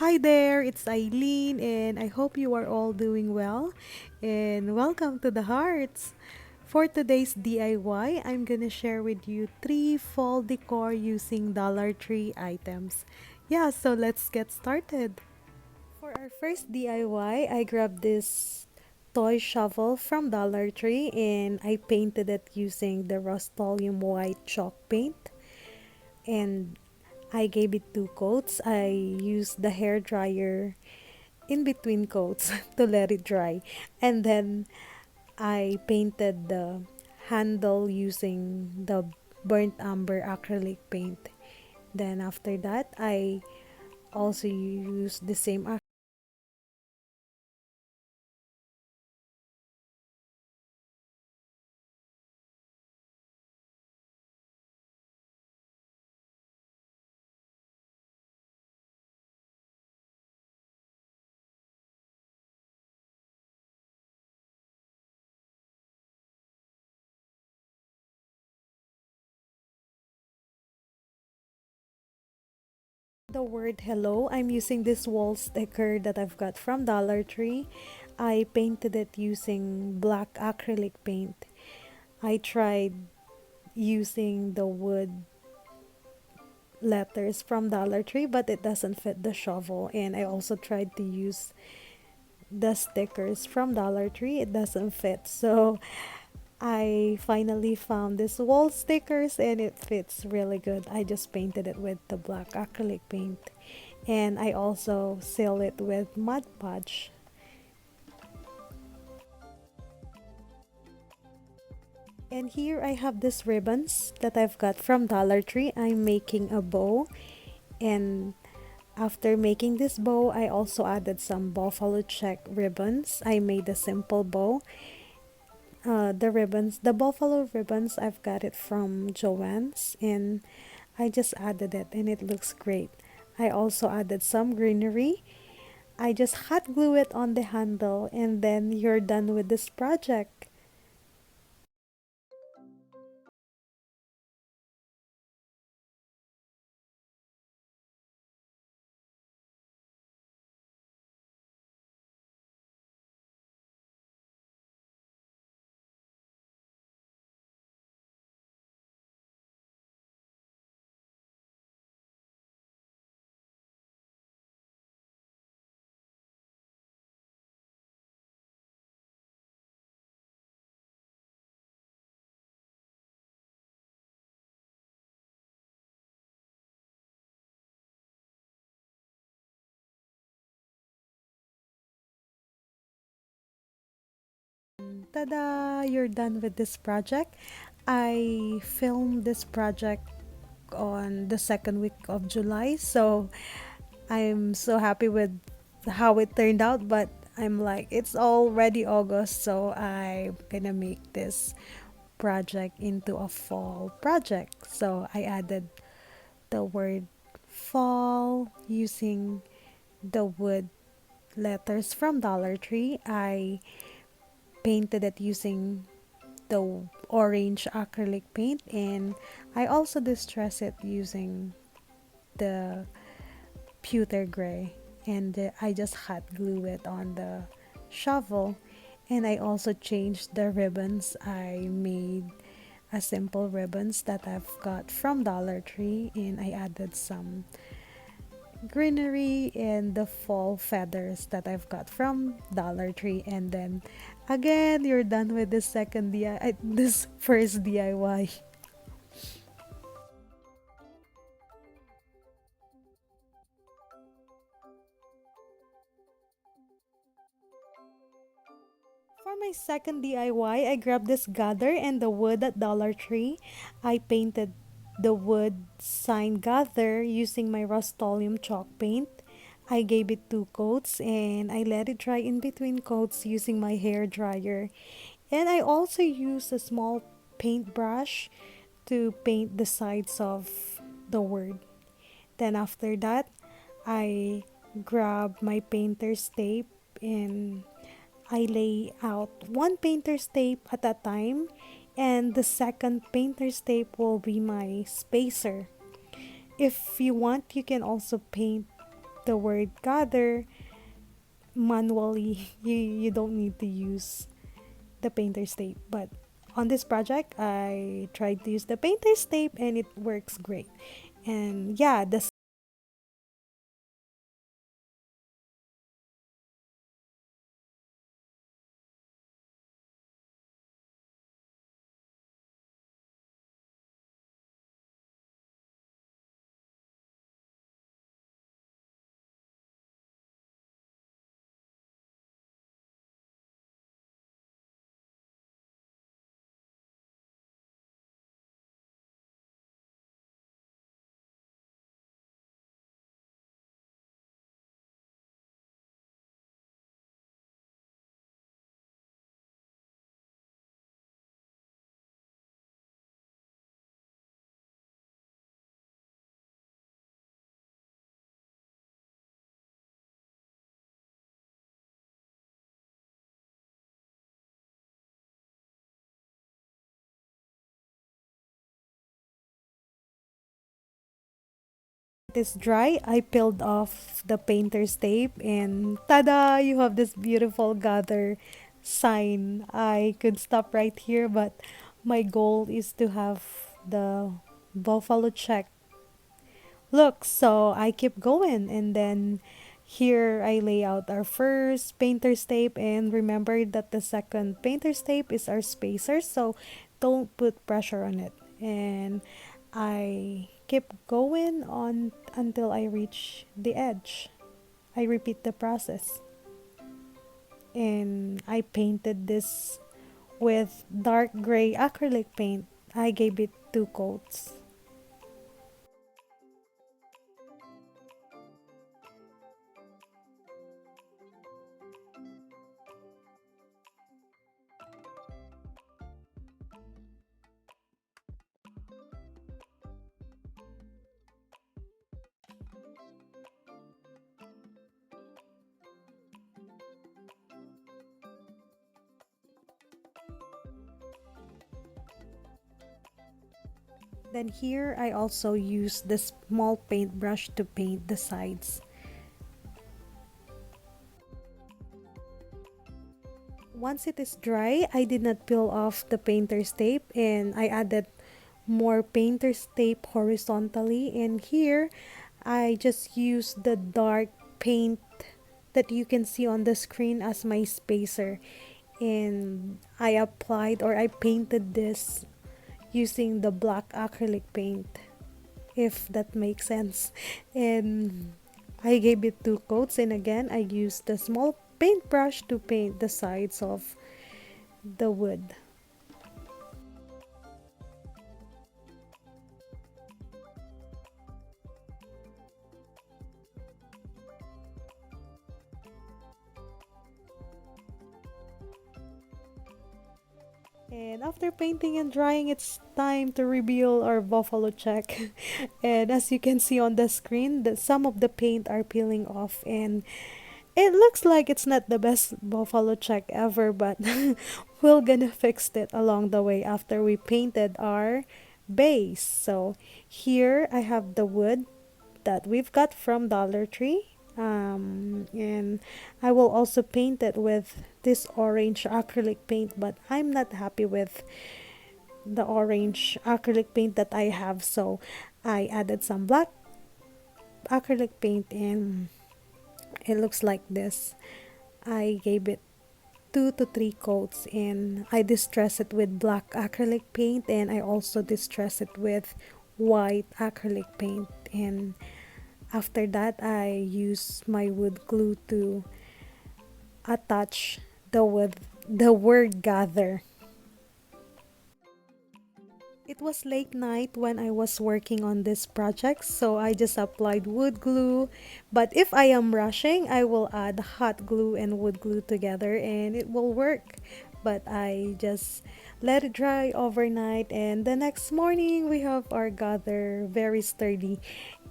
Hi there, it's Eileen, and I hope you are all doing well. And welcome to the Hearts. For today's DIY, I'm gonna share with you three fall decor using Dollar Tree items. Yeah, so let's get started. For our first DIY, I grabbed this toy shovel from Dollar Tree and I painted it using the Rust-Oleum white chalk paint. And I gave it two coats. I used the hair dryer in between coats to let it dry. And then I painted the handle using the burnt umber acrylic paint. Then after that, I also used the same the word hello. I'm using this wall sticker that I've got from Dollar Tree. I painted it using black acrylic paint. I tried using the wood letters from Dollar Tree, but it doesn't fit the shovel. And I also tried to use the stickers from Dollar Tree. It doesn't fit. So I finally found this wall stickers and it fits really good. I just painted it with the black acrylic paint. And I also seal it with Mod Podge. And here I have these ribbons that I've got from Dollar Tree. I'm making a bow, and after making this bow, I also added some buffalo check ribbons. I made a simple bow. The buffalo ribbons, I've got it from Joann's, and I just added it, and it looks great. I also added some greenery. I just hot glue it on the handle, and then you're done with this project. Tada! You're done with this project. I filmed this project on the second week of July, so I'm so happy with how it turned out. But I'm like, it's already August, so I'm gonna make this project into a fall project. So I added the word fall using the wood letters from Dollar Tree. I painted it using the orange acrylic paint, and I also distress it using the pewter gray, and I just hot glue it on the shovel. And I also changed the ribbons. I made a simple ribbons that I've got from Dollar Tree, and I added some greenery and the fall feathers that I've got from Dollar Tree. And then again, you're done with this this first DIY. For my second DIY, I grabbed this gather and the wood at Dollar Tree. I painted the wood sign gather using my Rust-Oleum chalk paint. I gave it two coats and I let it dry in between coats using my hair dryer. And I also used a small paintbrush to paint the sides of the word. Then after that, I grab my painter's tape and I lay out one painter's tape at a time, and the second painter's tape will be my spacer. If you want, you can also paint the word gather manually. You don't need to use the painter's tape. But on this project, I tried to use the painter's tape and it works great. And yeah, the it is dry, I peeled off the painter's tape and tada, you have this beautiful gather sign. I could stop right here, but my goal is to have the buffalo check look. So I keep going and then here I lay out our first painter's tape and remember that the second painter's tape is our spacer, so don't put pressure on it. And I keep going on until I reach the edge. I repeat the process. And I painted this with dark gray acrylic paint. I gave it 2 coats. Then here I also use the small paintbrush to paint the sides. Once it is dry, I did not peel off the painter's tape and I added more painter's tape horizontally, and here I just use the dark paint that you can see on the screen as my spacer, and I applied or I painted this using the black acrylic paint, if that makes sense. And I gave it 2 coats, and again I used the small paintbrush to paint the sides of the wood. And after painting and drying, it's time to reveal our buffalo check. And as you can see on the screen, that some of the paint are peeling off, and it looks like it's not the best buffalo check ever, but we're gonna fix it along the way after we painted our base. So here I have the wood that we've got from Dollar Tree. And I will also paint it with this orange acrylic paint, but I'm not happy with the orange acrylic paint that I have, so I added some black acrylic paint and it looks like this. I gave it 2 to 3 coats and I distress it with black acrylic paint, and I also distress it with white acrylic paint. And after that, I use my wood glue to attach the word gather. It was late night when I was working on this project, so I just applied wood glue. But if I am rushing, I will add hot glue and wood glue together and it will work. But I just let it dry overnight, and the next morning we have our gather very sturdy.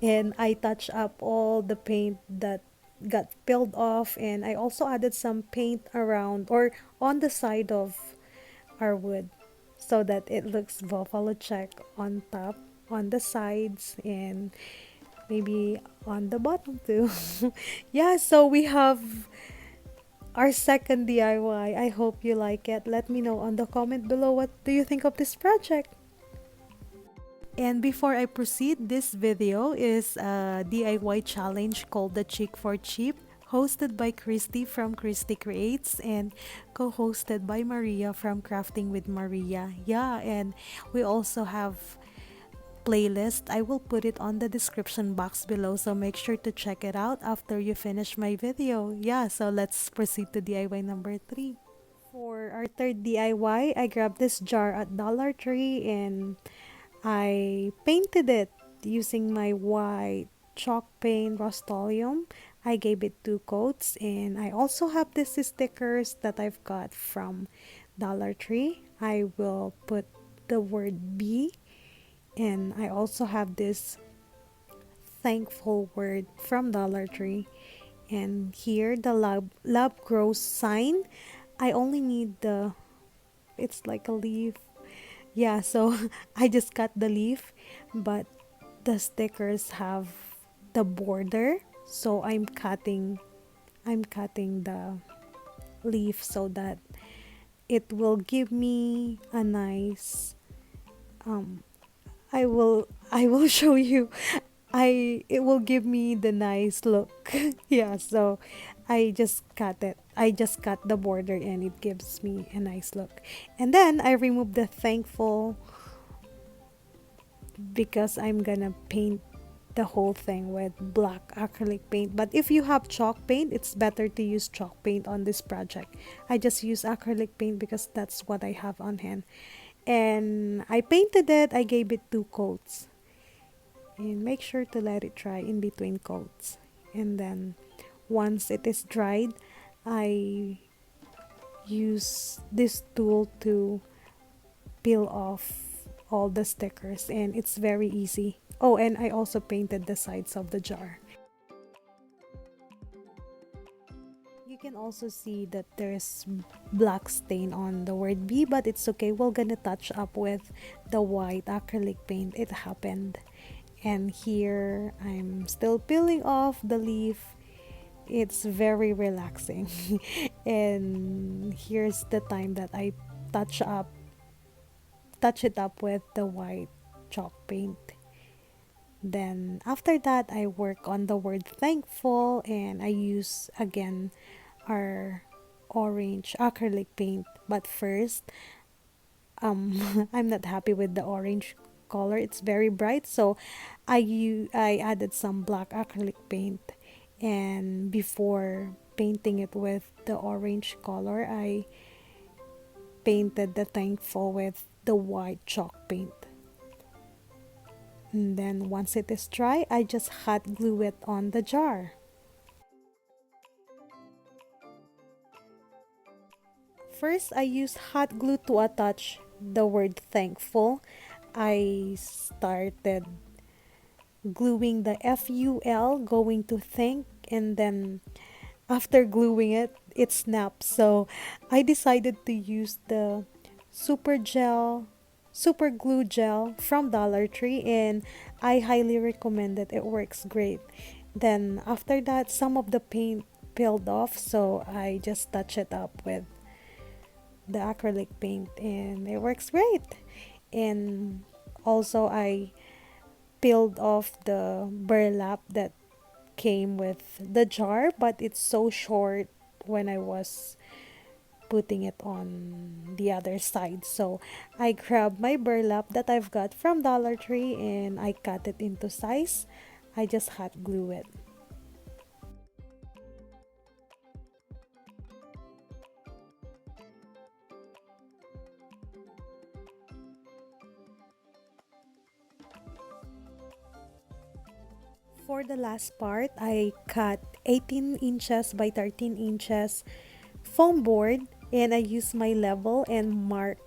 And I touch up all the paint that got peeled off, and I also added some paint around or on the side of our wood so that it looks buffalo check on top, on the sides, and maybe on the bottom too. Yeah, so we have our second DIY. I hope you like it. Let me know on the comment below, what do you think of this project? And before I proceed, this video is a DIY challenge called the Chick for Cheap, hosted by Christy from Christy Creates and co-hosted by Maria from Crafting with Maria. Yeah, and we also have playlist. I will put it on the description box below, so make sure to check it out after you finish my video. Yeah, so let's proceed to DIY number 3. For our third DIY, I grabbed this jar at Dollar Tree and I painted it using my white chalk paint Rust-Oleum. I gave it 2 coats, and I also have these stickers that I've got from Dollar Tree. I will put the word B, and I also have this thankful word from Dollar Tree. And here the love grows sign. I only need the, it's like a leaf. Yeah, so I just cut the leaf, but the stickers have the border. So I'm cutting the leaf so that it will give me a nice I will show you. It will give me the nice look. Yeah, so I just cut the border and it gives me a nice look. And then I remove the thankful because I'm gonna paint the whole thing with black acrylic paint. But if you have chalk paint, it's better to use chalk paint on this project. I just use acrylic paint because that's what I have on hand. And I painted it, I gave it 2 coats. And make sure to let it dry in between coats. And then once it is dried, I use this tool to peel off all the stickers, and it's very easy. Oh, and I also painted the sides of the jar. You can also see that there's black stain on the word B, but it's okay. We're gonna touch up with the white acrylic paint. It happened. And here I'm still peeling off the leaf. It's very relaxing. And here's the time that I touch up touch it up with the white chalk paint. Then after that, I work on the word thankful, and I use again our orange acrylic paint. But first, I'm not happy with the orange color. It's very bright, so I added some black acrylic paint, and before painting it with the orange color, I painted the thankful with the white chalk paint. And then once it is dry, I just hot glue it on the jar. First, I use hot glue to attach the word thankful. I started gluing the FUL, going to thank, and then after gluing it, it snapped. So I decided to use the super glue gel from Dollar Tree, and I highly recommend it. It works great. Then after that, some of the paint peeled off, so I just touch it up with the acrylic paint, and it works great. And also I peeled off the burlap that came with the jar, but it's so short when I was putting it on the other side. So I grabbed my burlap that I've got from Dollar Tree and I cut it into size. I just hot glue it. For the last part, I cut 18 inches by 13 inches foam board, and I use my level and mark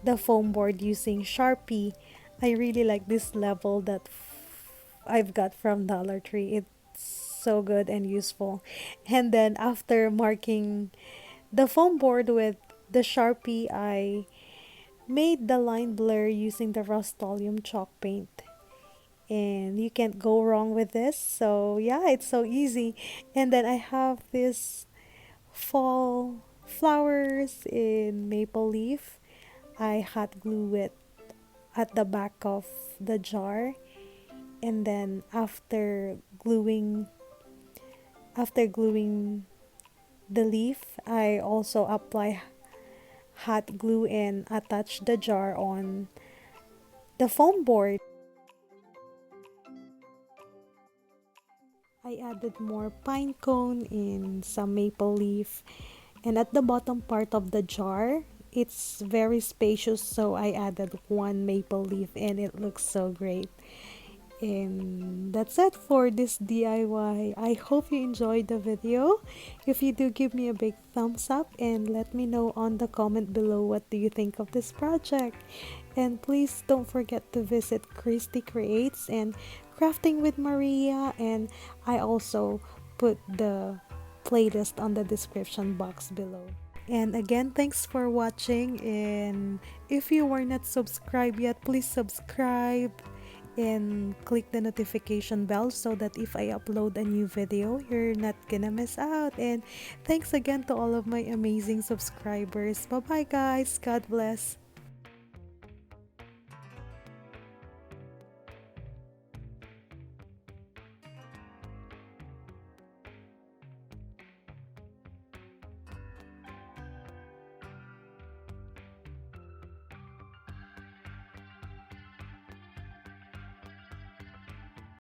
the foam board using Sharpie. I really like this level that I've got from Dollar Tree. It's so good and useful. And then after marking the foam board with the Sharpie, I made the line blur using the Rust-Oleum chalk paint. and you can't go wrong with this. So yeah, it's so easy. And then I have this fall flowers in maple leaf. I hot glue it at the back of the jar, and then after gluing the leaf, I also apply hot glue and attach the jar on the foam board. I added more pine cone and some maple leaf, and at the bottom part of the jar, it's very spacious, so I added one maple leaf and it looks so great. And that's it for this DIY. I hope you enjoyed the video. If you do, give me a big thumbs up and let me know on the comment below what do you think of this project. And please don't forget to visit Christy Creates and Crafting with Maria, and I also put the playlist on the description box below. And again, thanks for watching, and if you are not subscribed yet, please subscribe and click the notification bell so that if I upload a new video, you're not gonna miss out. And thanks again to all of my amazing subscribers. Bye bye, guys. God bless.